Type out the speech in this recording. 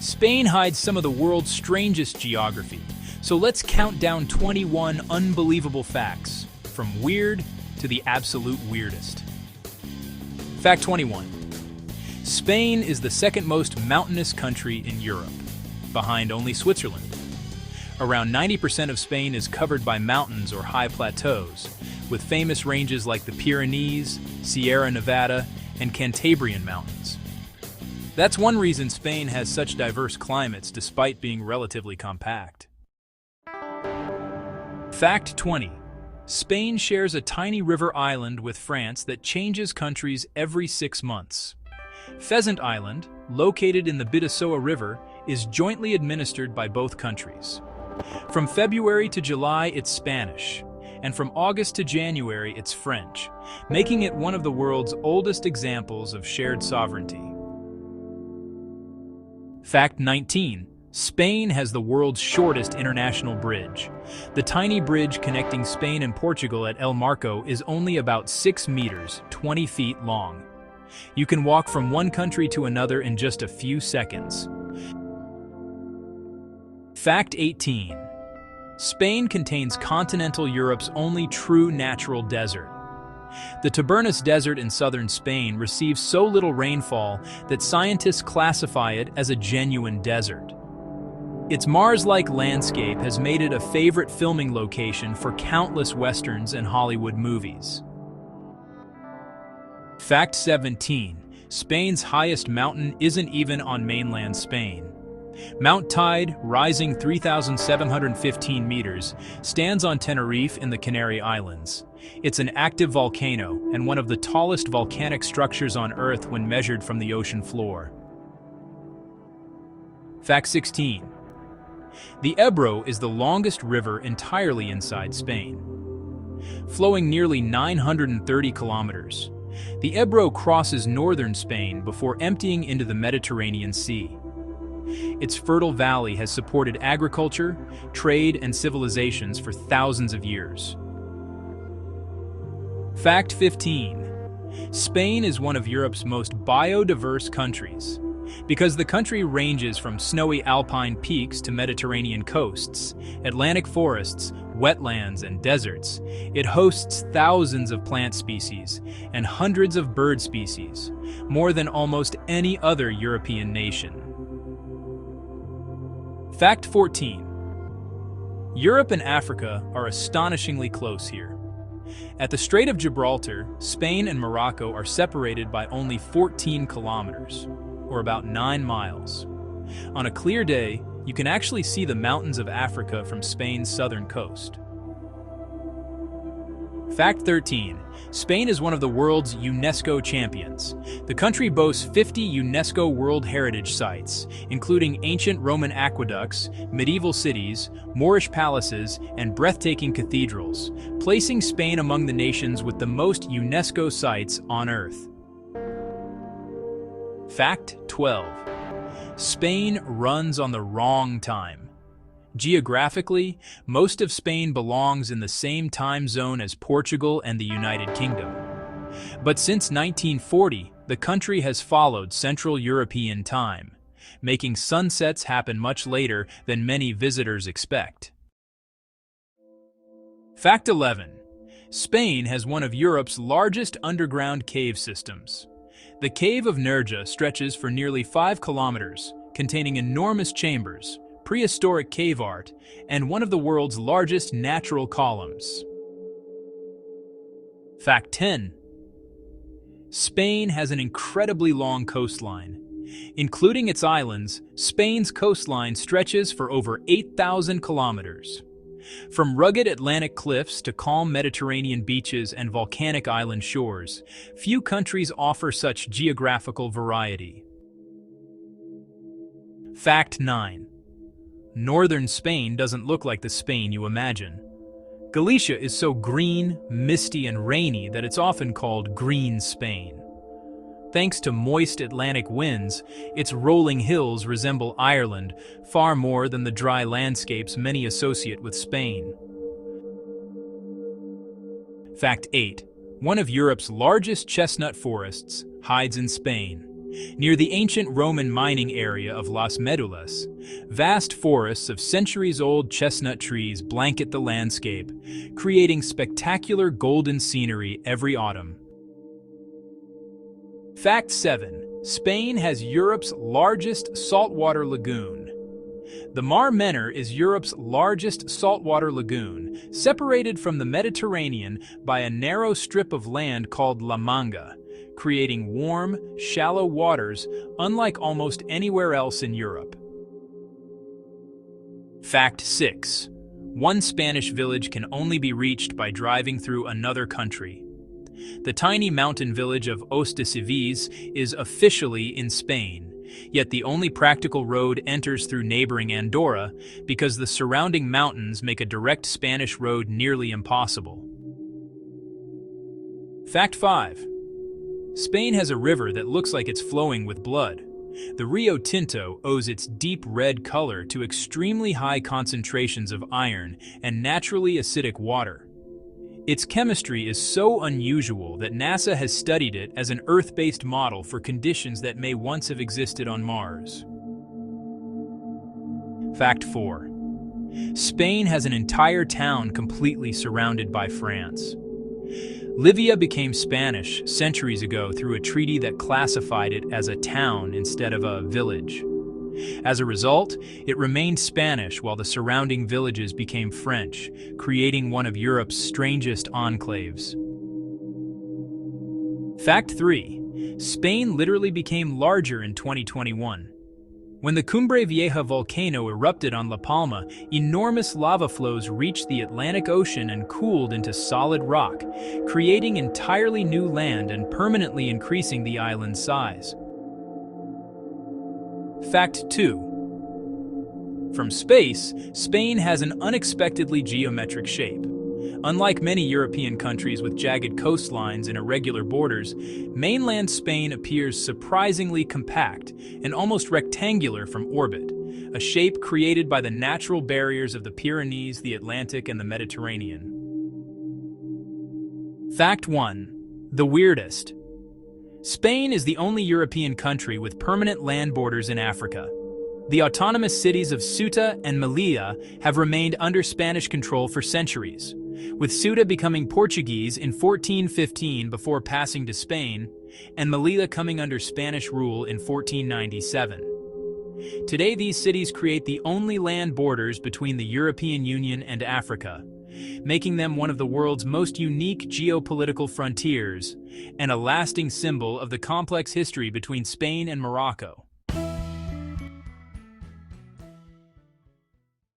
Spain hides some of the world's strangest geography, so let's count down 21 unbelievable facts, from weird to the absolute weirdest. Fact 21. Spain is the second most mountainous country in Europe, behind only Switzerland. Around 90% of Spain is covered by mountains or high plateaus, with famous ranges like the Pyrenees, Sierra Nevada, and Cantabrian Mountains. That's one reason Spain has such diverse climates despite being relatively compact. Fact 20. Spain shares a tiny river island with France that changes countries every 6 months. Pheasant Island, located in the Bidasoa River, is jointly administered by both countries. From February to July, it's Spanish, and from August to January, it's French, making it one of the world's oldest examples of shared sovereignty. Fact 19. Spain has the world's shortest international bridge. The tiny bridge connecting Spain and Portugal at El Marco is only about 6 meters, 20 feet long. You can walk from one country to another in just a few seconds. Fact 18. Spain contains continental Europe's only true natural desert. The Tabernas Desert in southern Spain receives so little rainfall that scientists classify it as a genuine desert. Its Mars-like landscape has made it a favorite filming location for countless westerns and Hollywood movies. Fact 17. Spain's highest mountain isn't even on mainland Spain. Mount Tide, rising 3,715 meters, stands on Tenerife in the Canary Islands. It's an active volcano and one of the tallest volcanic structures on Earth when measured from the ocean floor. Fact 16. The Ebro is the longest river entirely inside Spain. Flowing nearly 930 kilometers, the Ebro crosses northern Spain before emptying into the Mediterranean Sea. Its fertile valley has supported agriculture, trade, and civilizations for thousands of years. Fact 15. Spain is one of Europe's most biodiverse countries. Because the country ranges from snowy alpine peaks to Mediterranean coasts, Atlantic forests, wetlands, and deserts, it hosts thousands of plant species and hundreds of bird species, more than almost any other European nation. Fact 14. Europe and Africa are astonishingly close here. At the Strait of Gibraltar, Spain and Morocco are separated by only 14 kilometers, or about 9 miles. On a clear day, you can actually see the mountains of Africa from Spain's southern coast. Fact 13. Spain is one of the world's UNESCO champions. The country boasts 50 UNESCO World Heritage Sites, including ancient Roman aqueducts, medieval cities, Moorish palaces, and breathtaking cathedrals, placing Spain among the nations with the most UNESCO sites on Earth. Fact 12. Spain runs on the wrong time. Geographically, most of Spain belongs in the same time zone as Portugal and the United Kingdom. But since 1940, the country has followed Central European time, making sunsets happen much later than many visitors expect. Fact 11. Spain has one of Europe's largest underground cave systems. The Cave of Nerja stretches for nearly 5 kilometers, containing enormous chambers, prehistoric cave art, and one of the world's largest natural columns. Fact 10. Spain has an incredibly long coastline. Including its islands, Spain's coastline stretches for over 8,000 kilometers. From rugged Atlantic cliffs to calm Mediterranean beaches and volcanic island shores, few countries offer such geographical variety. Fact 9. Northern Spain doesn't look like the Spain you imagine. Galicia is so green, misty, and rainy that it's often called Green Spain. Thanks to moist Atlantic winds, its rolling hills resemble Ireland far more than the dry landscapes many associate with Spain. Fact 8. One of Europe's largest chestnut forests hides in Spain. Near the ancient Roman mining area of Las Medulas, vast forests of centuries-old chestnut trees blanket the landscape, creating spectacular golden scenery every autumn. Fact 7. Spain has Europe's largest saltwater lagoon. The Mar Menor is Europe's largest saltwater lagoon, separated from the Mediterranean by a narrow strip of land called La Manga, creating warm, shallow waters unlike almost anywhere else in Europe. Fact 6. One Spanish village can only be reached by driving through another country. The tiny mountain village of Os de Civis is officially in Spain, yet the only practical road enters through neighboring Andorra because the surrounding mountains make a direct Spanish road nearly impossible. Fact 5. Spain has a river that looks like it's flowing with blood. The Rio Tinto owes its deep red color to extremely high concentrations of iron and naturally acidic water. Its chemistry is so unusual that NASA has studied it as an Earth-based model for conditions that may once have existed on Mars. Fact 4. Spain has an entire town completely surrounded by France. Libya became Spanish centuries ago through a treaty that classified it as a town instead of a village. As a result, it remained Spanish while the surrounding villages became French, creating one of Europe's strangest enclaves. Fact 3. Spain literally became larger in 2021. When the Cumbre Vieja volcano erupted on La Palma, enormous lava flows reached the Atlantic Ocean and cooled into solid rock, creating entirely new land and permanently increasing the island's size. Fact 2. From space, Spain has an unexpectedly geometric shape. Unlike many European countries with jagged coastlines and irregular borders, mainland Spain appears surprisingly compact and almost rectangular from orbit, a shape created by the natural barriers of the Pyrenees, the Atlantic, and the Mediterranean. Fact 1. The weirdest. Spain is the only European country with permanent land borders in Africa. The autonomous cities of Ceuta and Melilla have remained under Spanish control for centuries, with Ceuta becoming Portuguese in 1415 before passing to Spain, and Melilla coming under Spanish rule in 1497. Today, these cities create the only land borders between the European Union and Africa, making them one of the world's most unique geopolitical frontiers and a lasting symbol of the complex history between Spain and Morocco.